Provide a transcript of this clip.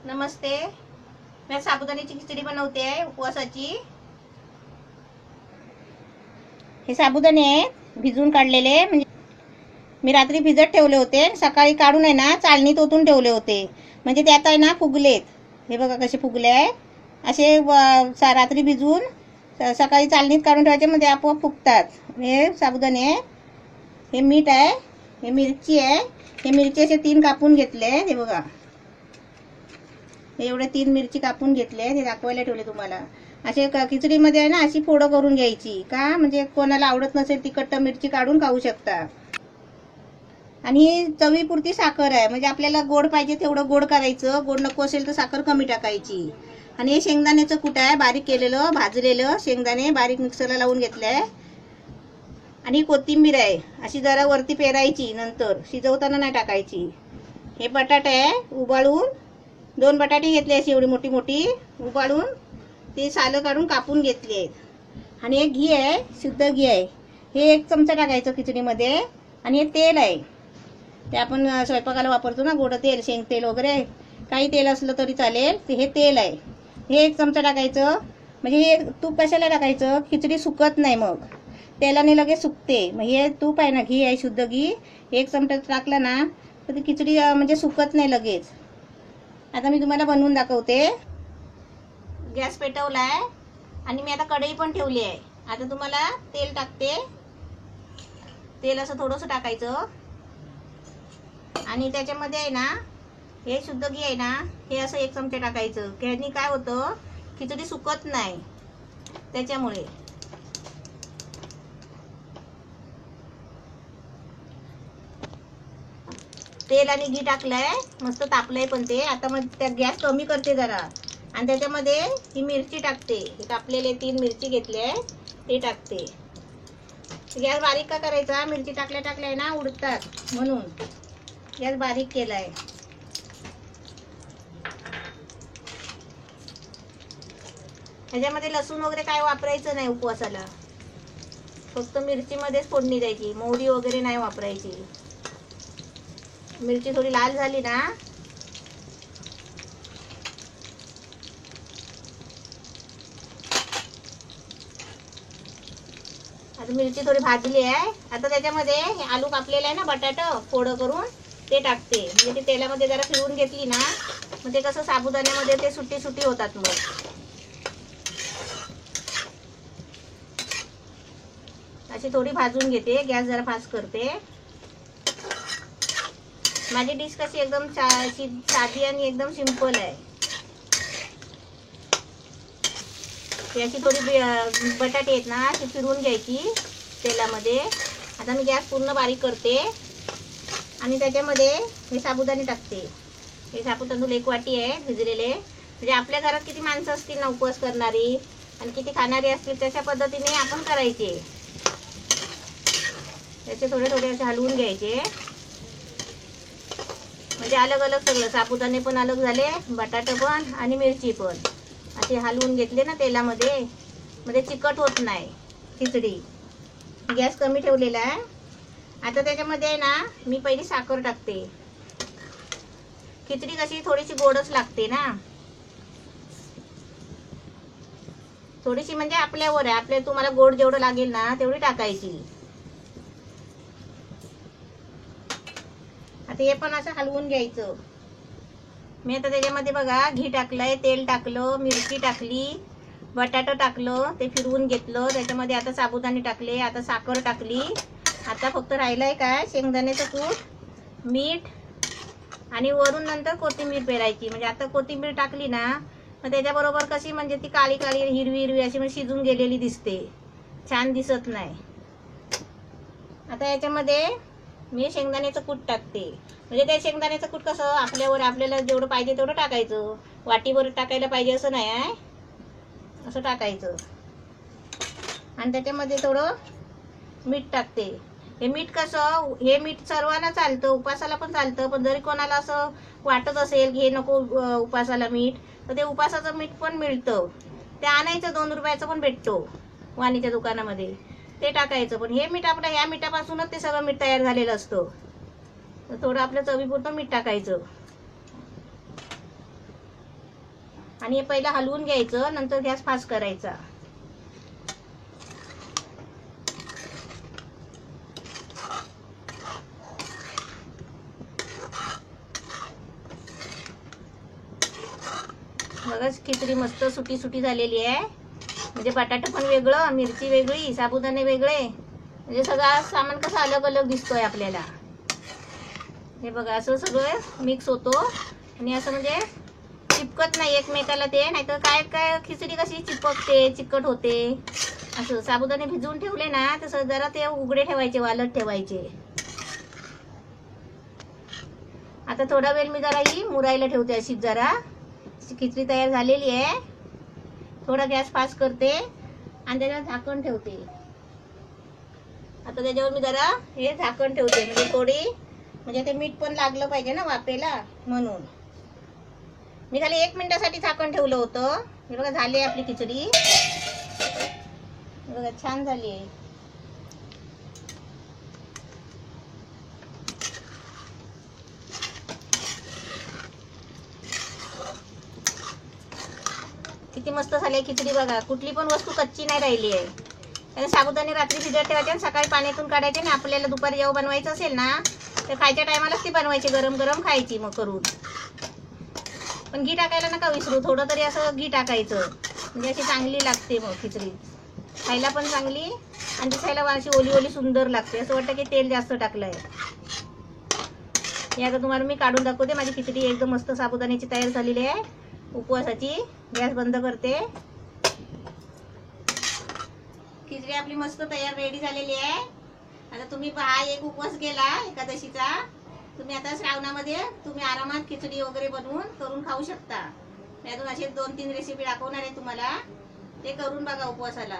नमस्ते. मैं साबुदाण्याची खिचडी बनवते आहे उपवासाची. हे साबुदाणे भिजून काढलेले, म्हणजे मी रात्री भिजत ठेवले होते, सकाळी काढून आहे ना चाळणीत ओतून ठेवले होते, म्हणजे ते आता आहे ना फुगलेत. हे बघा कसे फुगले आहे. असे रात्री भिजून सकाळी चाळणीत काढून ठेवायचे, म्हणजे आपोआप फुगतात. हे साबुदाणे, हे मीठ आहे, हे मिरची आहे. हे मिरची असे 3 कापून घेतले. हे बघा, एवढे 3 मिरची कापून घेतले. ते दाखवायला ठेवले तुम्हाला. असे खिचडीमध्ये आहे ना अशी फोडं करून घ्यायची, का म्हणजे कोणाला आवडत नसेल तिखट मिरची काढून खाऊ शकता. आणि चवीपुरती साखर आहे, म्हणजे आपल्याला गोड पाहिजे तेवढं गोड करायचं, गोड नको असेल तर साखर कमी टाकायची. आणि हे शेंगदाण्याचं कूट आहे, बारीक केलेलं भाजलेलं शेंगदाणे बारीक मिक्सरला लावून घेतलंय. आणि कोथिंबीर आहे, अशी जरा वरती पेरायची, नंतर शिजवताना नाही टाकायची. हे बटाटे आहे उबाळून, 2 बटाटे घेतले अशी एवढी मोठी मोठी उबाळून, ते सालं काढून कापून घेतली आहेत. आणि हे घी आहे, शुद्ध घी आहे, हे 1 चमचा टाकायचं खिचडीमध्ये. आणि हे तेल आहे, ते आपण स्वयंपाकाला वापरतो ना, गोड तेल, शेंग तेल वगैरे, काही तेल असलं तरी चालेल. हे तेल आहे, हे 1 चमचा टाकायचं. म्हणजे हे तूप कशाला टाकायचं, खिचडी सुकत नाही, मग तेलाने लगेच सुकते. मग हे तूप आहे ना, घी आहे, शुद्ध घी, 1 चमचा टाकलं ना तर ती खिचडी म्हणजे सुकत नाही लगेच. आता मी तुम्हाला बनवून दाखवते. गॅस पेटवलाय आणि मी आता कढई पण ठेवली आहे. आता तुम्हाला तेल टाकते. तेल असं थोडंसं टाकायचं आणि त्याच्यामध्ये आहे ना हे शुद्ध घी आहे ना, हे असं 1 चमचा टाकायचं. ह्यानी काय होतं, खिचडी सुकत नाही, त्याच्यामुळे. तेल आणि घी टाकलंय, मस्त तापलंय पण ते. आता मग त्या गॅस कमी करते जरा आणि त्याच्यामध्ये ही मिरची टाकते. हे कापलेले 3 मिरची घेतले ते टाकते. गॅस बारीक का करायचा, मिरची टाकल्या टाकल्या ना उडतात, म्हणून गॅस बारीक केलाय. ह्याच्यामध्ये लसूण वगैरे काय वापरायचं नाही उपवासाला, फक्त मिरचीमध्येच फोडणी द्यायची, मोहरी वगैरे नाही वापरायची. मिरची थोडी लाल झाली ना, आता मिरची थोडी भाजली आहे. आता त्याच्यामध्ये हे आलू कापलेलं आहे ना, बटाटा फोडं करून ते टाकते. म्हणजे ते तेलामध्ये जरा फिरवून घेतली ना, मग ते कसं साबुदाण्यामध्ये ते सुट्टी सुट्टी होतात. मग अशी थोडी भाजून घेते, गॅस जरा फास्ट करते. माझी डिश कशी एकदम साधी आणि एकदम सिंपल आहे. याची थोडी बटाटे आहेत ना ती फिरवून घ्यायची तेलामध्ये. आता मी गॅस पूर्ण बारीक करते आणि त्याच्यामध्ये हे साबुदाणे टाकते. हे साबुदाणे 1 वाटी आहे भिजलेले. म्हणजे आपल्या घरात किती माणसं असतील ना उपवास करणारी आणि किती खाणारी असतील त्याच्या पद्धतीने आपण करायचे. त्याचे थोडे थोडे असे हलवून घ्यायचे, म्हणजे अलग अलग सगळं, साबुदाणे पण अलग झाले, बटाटा पण आणि मिरची पण असे हलवून घेतले ना तेलामध्ये, मध्ये चिकट होत नाही खिचडी. गॅस कमी ठेवलेला आहे. आता त्याच्यामध्ये ना मी पहिली साखर टाकते. खिचडी कशी थोडीशी गोडच लागते ना, थोडीशी, म्हणजे आपल्यावर आहे, आपल्या तुम्हाला गोड जेवढं लागेल ना तेवढी टाकायची. आता हे पण असं हलवून घ्यायचं. मी आता त्याच्यामध्ये बघा घी टाकलंय, तेल टाकलं, मिरची टाकली, बटाटा टाकलं, ते फिरवून घेतलं. त्याच्यामध्ये आता साबुदाणे टाकले, आता साखर टाकली. आता फक्त राहिलंय काय, शेंगदाण्याचं कूट, मीठ आणि वरून नंतर कोथिंबीर पेरायची. म्हणजे आता कोथिंबीर टाकली ना मग त्याच्याबरोबर कशी, म्हणजे ती काळी काळी हिरवी हिरवी अशी म्हणजे शिजून गेलेली दिसते, छान दिसत नाही. आता याच्यामध्ये मी शेंगदाण्याचं कूट टाकते. म्हणजे ते शेंगदाण्याचं कूट कसं आपल्यावर, आपल्याला जेवढं पाहिजे तेवढं टाकायचं, वाटीवर टाकायला पाहिजे असं नाही आहे, असं टाकायचं. आणि त्याच्यामध्ये थोडं मीठ टाकते. हे मीठ कसं, हे मीठ सर्वांना चालतं, उपासाला पण चालतं, पण जरी कोणाला असं वाटत असेल हे नको उपासाला मीठ, तर ते उपासाचं मीठ पण मिळतं, ते आणायचं, 2 रुपयाचं पण भेटतो वाणीच्या दुकानामध्ये, ते टाकायचं. पण हे मीठ आपलं, ह्या मिठापासूनच ते सगळं मीठ तयार झालेलं असतं. थोडं आपल्या चवीपुरतं मीठ टाकायचं. आणि हे पहिलं हलवून घ्यायचं, नंतर गॅस फास्ट करायचा. बघा खिचडी मस्त सुटी सुटी झालेली आहे. म्हणजे बटाटा पण वेगळं, मिरची वेगळी, साबुदाणे वेगळे, म्हणजे सगळं सामान कसं अलग अलग दिसतोय आपल्याला. हे बघा असं सगळं मिक्स होतो आणि असं म्हणजे चिपकत नाही एकमेकाला ते, नाहीतर काय काय खिचडी कशी चिपकते, चिकट होते. असं साबुदाणे भिजवून ठेवले ना तसं जरा ते उघडे ठेवायचे, वालट ठेवायचे. आता थोडा वेळ मी जरा ही मुरायला ठेवते. अशी जरा खिचडी तयार झालेली आहे. थोडा गॅस फास्ट करते आणि त्याच्यावर झाकण ठेवते. आता त्याच्यावर मी जरा हे झाकण ठेवते, म्हणजे थोडी म्हणजे ते मीठ पण लागलं पाहिजे ना वाफेला, म्हणून मी खाली 1 मिनिटासाठी झाकण ठेवलं होतं. हे बघा झाली आपली खिचडी. बघा छान झाली आहे. किती मस्त झाली आहे खिचडी बघा. कुठली पण वस्तू कच्ची नाही राहिली आहे. आणि साबुदाणे रात्री भिजत ठेवायचे आणि सकाळी पाण्यातून काढायचे आणि आपल्याला दुपारी जेव्हा बनवायचं असेल ना तर खायच्या टायमालाच ती बनवायची, गरम गरम खायची मग करून. पण घी टाकायला नका विसरू, थोडं तरी असं घी टाकायचं, म्हणजे अशी चांगली लागते मग खिचडी. खायला पण चांगली आणि दिसायला अशी ओली ओली सुंदर लागते. असं वाटतं की तेल जास्त टाकलंय. हे आता तुम्हाला मी काढून दाखवते. माझी खिचडी एकदम मस्त साबुदाण्याची तयार झालेली आहे उपवासाची. गॅस बंद करते. खिचडी आपली मस्त तयार रेडी झालेली आहे. आता तुम्ही पहा, एक उपवास केला एकादशीचा. तुम्ही आता श्रावणामध्ये तुम्ही आरामात खिचडी वगैरे बनवून करून खाऊ शकता. मी अजून असे 2-3 रेसिपी दाखवणार आहे तुम्हाला, ते करून बघा उपवासाला.